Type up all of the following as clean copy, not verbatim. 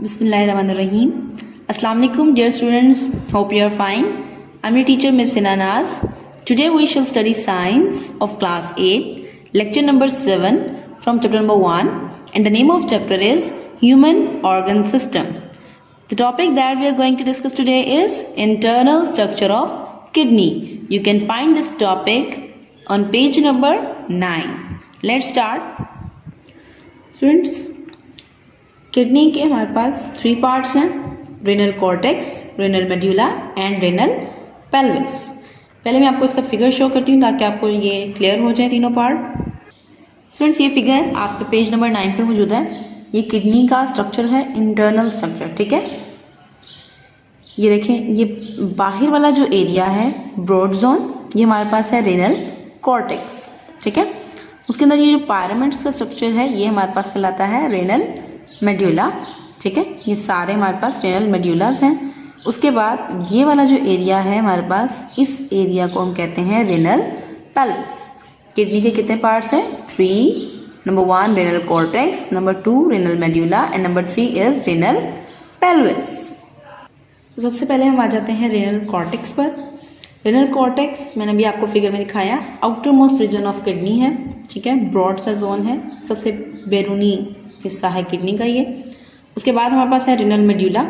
Bismillahirrahmanirrahim. Assalamu alaikum dear students. Hope you are fine. I'm your teacher Miss Hina Naz. Today we shall study science of class 8, lecture number 7 from chapter number 1, and the name of chapter is Human Organ System. The topic that we are going to discuss today is internal structure of kidney. You can find this topic on page number 9. Let's start. Students, kidney के हमारे पास 3 parts हैं, renal cortex, renal medulla and renal pelvis. पहले मैं आपको इसका figure show करती हूँ ताकि आपको ये क्लियर हो जाए तीनों पार्ट। स्टूडेंट्स, ये फिगर आपके पेज नंबर 9 पर मौजूद है। ये किडनी का स्ट्रक्चर है, इंटरनल स्ट्रक्चर, ठीक है। ये देखें, ये बाहर वाला जो एरिया है ब्रॉड जोन, ये हमारे पास है रेनल कॉर्टेक्स, ठीक है। उसके अंदर ये जो पायरामिड्स का स्ट्रक्चर है ये हमारे पास कहलाता है रेनल मेड्यूला, ठीक है। ये सारे हमारे पास रेनल मेड्यूलास हैं। उसके बाद ये वाला जो एरिया है हमारे पास, इस एरिया को हम कहते हैं रेनल पेल्विस। किडनी के कितने पार्ट्स हैं? 3। Number 1 renal cortex, number 2 renal medulla and number 3 is renal pelvis. तो सबसे पहले हम आ जाते हैं रेनल कॉर्टेक्स पर। रेनल कॉर्टेक्स मैंने अभी आपको फिगर में दिखाया, outermost region of kidney है, ठीक है। ब्रॉड सा जोन है, सबसे बैरूनी हिस्सा है किडनी का ये। उसके बाद हमारे पास है renal medulla,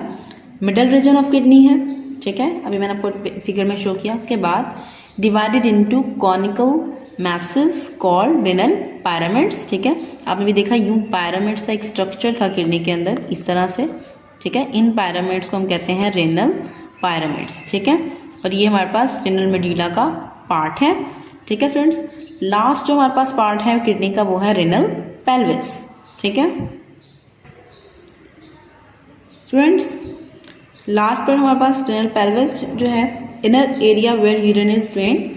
middle region of kidney है, ठीक है। अभी मैंने आपको फिगर में शो किया। उसके बाद divided into conical masses called renal pyramids, ठीक है। आपने भी देखा यूं पायरामिड्स का एक स्ट्रक्चर था किडनी के अंदर इस तरह से, ठीक है। इन पायरामिड्स को हम कहते हैं रेनल पायरामिड्स, ठीक है। और ये हमारे पास रेनल मेड्यूला का पार्ट है, ठीक है। स्टूडेंट्स, लास्ट जो हमारे पास पार्ट है किडनी का वो है रेनल पेल्विस, ठीक है। स्टूडेंट्स, लास्ट पर हमारे पास रेनल पेल्विस जो है, inner area where urine is drain.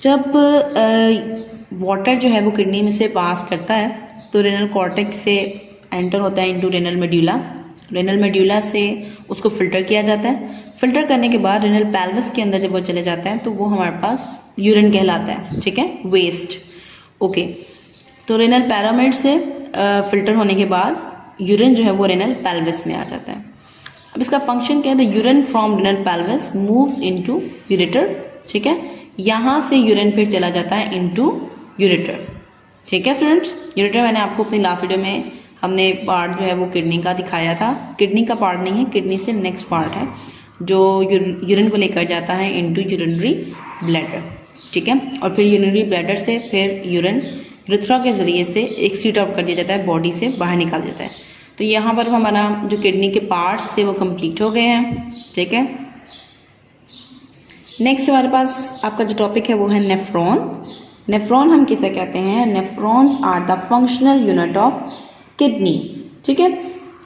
जब वाटर जो है वो किडनी में से पास करता है तो रेनल कॉर्टेक्स से एंटर होता है into renal medulla. Renal medulla से उसको फिल्टर किया जाता है। फिल्टर करने के बाद रेनल पेल्विस के अंदर जब वो चले जाता है तो वो हमारे पास यूरिन कहलाता है, ठीक है, वेस्ट, ओके। तो रेनल पैरामिड से फिल्टर होने के बाद यूरिन जो है वो रेनल पेल्विस में आ जाता है। अब इसका फंक्शन क्या है? The urine from renal pelvis moves into ureter, ठीक है। यहाँ से यूरिन फिर चला जाता है इनटू यूरेटर, ठीक है। स्टूडेंट्स, यूरेटर मैंने आपको अपनी लास्ट वीडियो में हमने पार्ट जो है वो किडनी का दिखाया था। किडनी का पार्ट नहीं है, किडनी से नेक्स्ट पार्ट है जो यूरिन को लेकर जाता है इनटू यूरिनरी ब्लैडर, ठीक है। और फिर यूरिनरी ब्लैडर से फिर यूरिन यूरेथ्रा के जरिए से एक्सीट आउट कर दिया जाता है, बॉडी से बाहर निकाल देता है। तो यहाँ पर हमारा जो किडनी के पार्ट्स थे वो कंप्लीट हो गए हैं, ठीक है। नेक्स्ट हमारे पास आपका जो टॉपिक है वो है नेफ्रॉन। नेफ्रॉन हम किसे कहते हैं? Nephrons are the functional unit of kidney, ठीक है।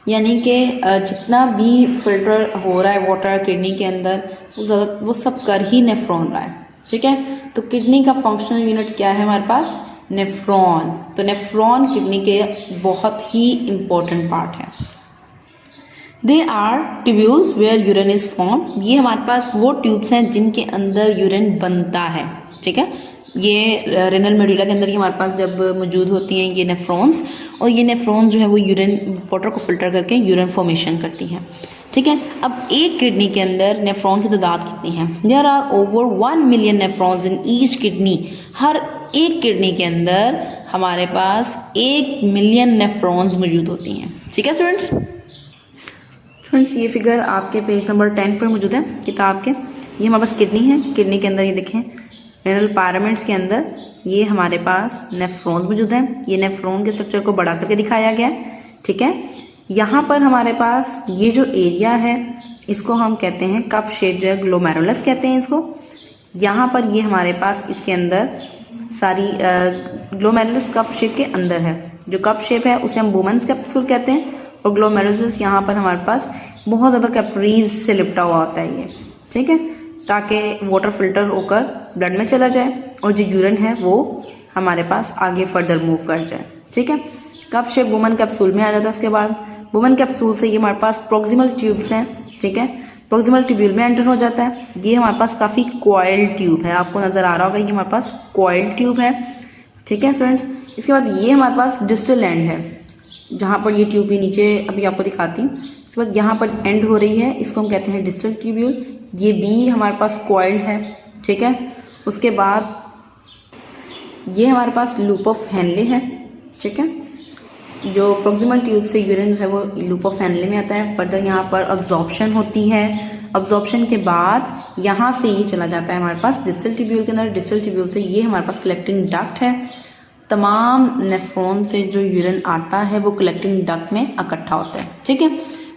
यानी कि जितना भी फिल्टर हो रहा है वाटर किडनी के अंदर वो सब कर ही नेफ्रॉन रहा है, ठीक है। तो किडनी का फंक्शनल यूनिट क्या है हमारे पास? नेफ्रॉन। तो नेफ्रॉन किडनी के बहुत ही इंपॉर्टेंट पार्ट है। They are tubules where urine is form. ये हमारे पास वो ट्यूब्स हैं जिनके अंदर यूरिन बनता है, ठीक है। ये रेनल मेड्यूला के अंदर ही हमारे पास जब मौजूद होती हैं ये नेफ्रॉन्स, और ये नेफ्रॉन्स जो है वो यूरिन वाटर को फिल्टर करके यूरिन फॉर्मेशन करती हैं, ठीक है। अब एक किडनी के अंदर नेफ्रॉन की तादाद कितनी है? There are over 1 million nephrons in each kidney. हर एक किडनी के अंदर हमारे पास 1 मिलियन नेफ्रॉन्स मौजूद होती हैं, ठीक है। स्टूडेंट्स, ये फिगर आपके पेज नंबर 10 पर मौजूद है किताब के। ये हमारे पास किडनी है, किडनी के अंदर ये देखें रेनल पायरामिड्स के अंदर ये हमारे पास नेफ्रॉन्स मौजूद हैं। ये नेफ्रॉन के स्ट्रक्चर को बड़ा करके दिखाया गया है, ठीक है। यहाँ पर हमारे पास ये जो एरिया है इसको हम कहते हैं कप शेप, जो है ग्लोमेरुलस कहते हैं इसको। यहाँ पर ये हमारे पास इसके अंदर सारी ग्लोमेरुलस कप शेप के अंदर है। जो कप शेप है उसे हम वुमेन्स कैप्सूल कहते हैं, और ग्लोमेरुलस यहाँ पर हमारे पास बहुत ज़्यादा कैपरीज से लिपटा हुआ होता है ये, ठीक है, ताकि वाटर फिल्टर होकर ब्लड में चला जाए और जो यूरिन है वो हमारे पास आगे फर्दर मूव कर जाए, ठीक है। कप शेप वुमेन कैप्सूल में आ जाता है। उसके बाद वुमेन कैप्सूल से ये हमारे पास प्रोक्सिमल ट्यूब्स हैं, ठीक है, प्रोक्सिमल ट्यूब्यूल में एंटर हो जाता है। ये हमारे पास काफ़ी कॉइल ट्यूब है, आपको नज़र आ रहा होगा, ये हमारे पास कॉइल ट्यूब है, ठीक है स्टूडेंट्स। इसके बाद ये हमारे पास डिस्टल एंड है, जहाँ पर ये ट्यूब भी नीचे अभी आपको दिखाती हूँ। उसके बाद यहाँ पर एंड हो रही है, इसको हम कहते हैं डिस्टल ट्यूब्यूल। ये बी हमारे पास कॉइल्ड है, ठीक है। उसके बाद ये हमारे पास लूप ऑफ हेनले है, ठीक है। जो प्रोक्सिमल ट्यूब से यूरिन जो है वो लूप ऑफ हेनले में आता है। फर्दर यहाँ पर अब्जॉर्प्शन होती है, अब्जॉर्प्शन के बाद यहाँ से ये चला जाता है हमारे पास डिस्टल ट्यूब्यूल के अंदर। डिस्टल ट्यूब्यूल से ये हमारे पास कलेक्टिंग डक्ट है। तमाम नेफ्रॉन से जो यूरिन आता है वो कलेक्टिंग डक्ट में इकट्ठा होता है, ठीक है।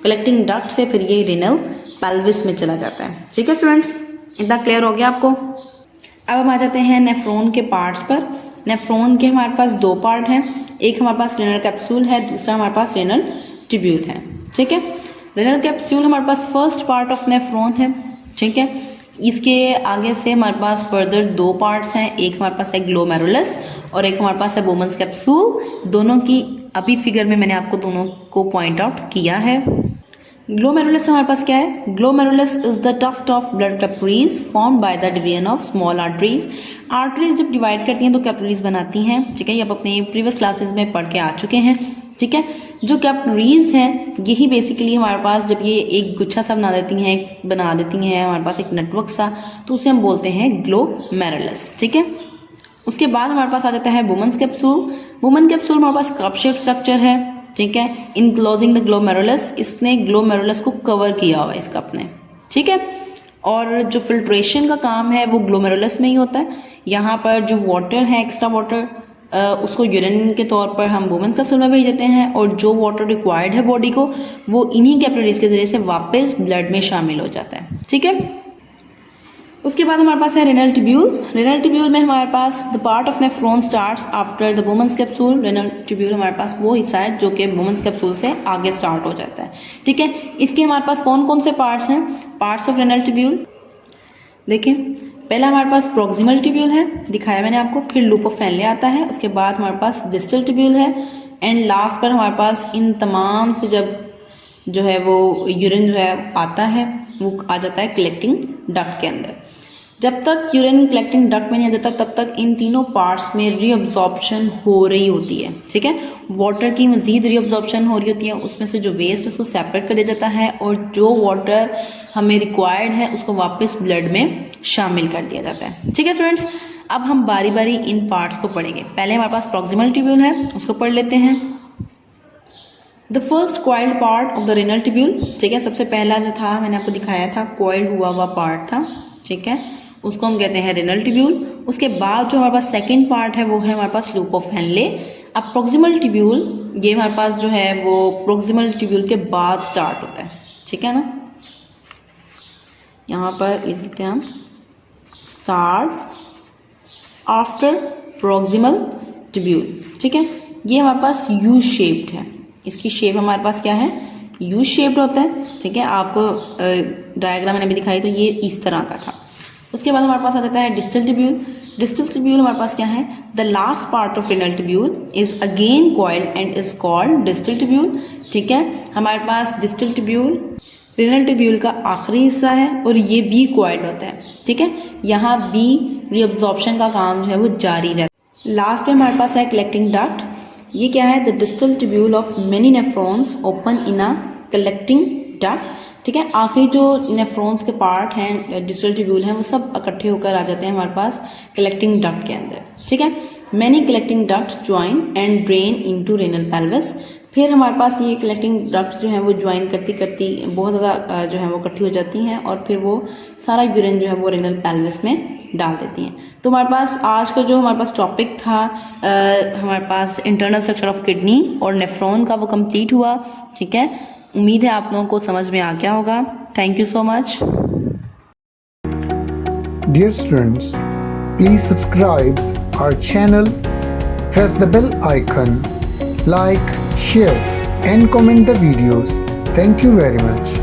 कलेक्टिंग डक्ट से फिर ये रेनल पेल्विस में चला जाता है, ठीक है स्टूडेंट्स। इतना क्लियर हो गया आपको। अब हम आ जाते हैं नेफ्रॉन के पार्ट्स पर। नेफ्रॉन के हमारे पास दो पार्ट हैं, एक हमारे पास रेनल कैप्सूल है, दूसरा हमारे पास रेनल ट्यूब्यूल है, ठीक है। रेनल कैप्सूल हमारे पास फर्स्ट पार्ट ऑफ नेफ्रॉन है, ठीक है। इसके आगे से हमारे पास फर्दर दो पार्ट्स हैं, एक हमारे पास है ग्लोमेरुलस और एक हमारे पास है बोमन्स कैप्सूल। दोनों की अभी फिगर में मैंने आपको दोनों को पॉइंट आउट किया है। ग्लोमेरुलस हमारे पास क्या है? Glomerulus is the tuft of blood capillaries formed by the division of small arteries. Arteries जब डिवाइड करती हैं तो कैपिलरीज बनाती हैं, ठीक है। ये आप अपने प्रीवियस क्लासेस में पढ़ के आ चुके हैं, ठीक है। जो कैपिलरीज हैं यही बेसिकली हमारे पास जब ये एक गुच्छा सा बना देती हैं हमारे पास एक नेटवर्क सा, तो उसे हम बोलते हैं ग्लोमेरुलस, ठीक है। उसके बाद हमारे पास आ जाता है वुमेन्स कैप्सूल। वुमेन कैप्सूल हमारे पास कप शेप स्ट्रक्चर है, ठीक है। इनक्लोजिंग द ग्लोमेरुलस, इसने ग्लोमेरुलस को कवर किया हुआ है इस कप ने, ठीक है। और जो फिल्ट्रेशन का काम है वो ग्लोमेरुलस में ही होता है। यहाँ पर जो वाटर है, एक्स्ट्रा वाटर, उसको यूरिन के तौर पर हम वुमेन्स कैप्सूल में भेज देते हैं, और जो वाटर रिक्वायर्ड है बॉडी को वो इन्हीं कैपिलरीज के जरिए से वापस ब्लड में शामिल हो जाता है, ठीक है। उसके बाद हमारे पास है रेनल ट्यूब्यूल। रेनल ट्यूब्यूल में हमारे पास the part of nephron starts after the Bowman's capsule. Renal tubule हमारे पास वो हिस्सा है जो कि वुमेन्स कैप्सूल से आगे स्टार्ट हो जाता है, ठीक है। इसके हमारे पास कौन कौन से पार्ट्स हैं? पार्ट्स ऑफ रेनल ट्यूब्यूल देखिए, पहला हमारे पास प्रोक्सिमल ट्यूब्यूल है, दिखाया मैंने आपको। फिर लूप ऑफ हेनले आता है, उसके बाद हमारे पास डिस्टल ट्यूब्यूल है, एंड लास्ट पर हमारे पास इन तमाम से जब जो है वो यूरिन जो है आता है वो आ जाता है कलेक्टिंग डक्ट के अंदर। जब तक यूरिन कलेक्टिंग डक्ट में नहीं आ जाता तब तक इन तीनों पार्ट्स में रीअब्जॉर्प्शन हो रही होती है, ठीक है। वाटर की मजीद रीअब्जॉर्प्शन हो रही होती है, उसमें से जो वेस्ट है उसको सेपरेट कर दिया जाता है, और जो वाटर हमें रिक्वायर्ड है उसको वापस ब्लड में शामिल कर दिया जाता है, ठीक है स्टूडेंट्स। अब हम बारी बारी इन पार्ट्स को पढ़ेंगे। पहले हमारे पास प्रोक्सिमल ट्यूब्यूल है, उसको पढ़ लेते हैं। The first coiled part of the renal tubule, ठीक है। सबसे पहला जो था मैंने आपको दिखाया था कॉइल्ड हुआ पार्ट था, ठीक है, उसको हम कहते हैं रेनल ट्यूब्यूल। उसके बाद जो हमारे पास सेकंड पार्ट है वो है हमारे पास लूप ऑफ हेनले। अब प्रोक्सिमल ट्यूब्यूल ये हमारे पास जो है वो प्रोक्सिमल ट्यूब्यूल के बाद स्टार्ट होता है, ठीक है ना। यहाँ पर लिख देते हैं हम स्टार्ट आफ्टर प्रोक्सिमल ट्यूब्यूल, ठीक है। ये हमारे पास यू शेप्ड है, इसकी शेप हमारे पास क्या है? यू शेप्ड होता है, ठीक है। आपको डायग्राम मैंने भी दिखाई तो ये इस तरह का था। उसके बाद हमारे पास आ जाता है डिस्टल ट्यूब्यूल। डिस्टल ट्यूब्यूल हमारे पास क्या है? The last part of renal tubule is again coiled and is called distal tubule, ठीक है। हमारे पास डिस्टल ट्यूब्यूल रेनल ट्यूब्यूल का आखिरी हिस्सा है और ये बी कॉइल्ड होता है, ठीक है। यहाँ बी रीअब्जॉर्प्शन का काम जो है वो जारी रहता है। लास्ट में हमारे पास है कलेक्टिंग डक्ट। ये क्या है? The distal tubule of many nephrons open in a collecting duct, ठीक है। आखिरी जो नेफ्रॉन्स के पार्ट हैं डिस्टल ट्यूब्यूल हैं वो सब इकट्ठे होकर आ जाते हैं हमारे पास कलेक्टिंग डक्ट के अंदर, ठीक है। Many collecting ducts join and drain into renal pelvis. फिर हमारे पास ये कलेक्टिंग डक्ट्स जो हैं वो ज्वाइन करती करती बहुत ज़्यादा जो है वो इकट्ठी हो जाती हैं और फिर वो सारा यूरिन जो है वो रेनल पेल्विस में डाल देती हैं। तो हमारे पास आज का जो हमारे पास टॉपिक था हमारे पास इंटरनल स्ट्रक्चर ऑफ किडनी और नेफ्रॉन का वो कंप्लीट हुआ, ठीक है। उम्मीद है आप लोगों को समझ में आ गया होगा। Thank you so much. Dear students, please subscribe our channel, press the bell icon, like, share and comment the videos. Thank you very much.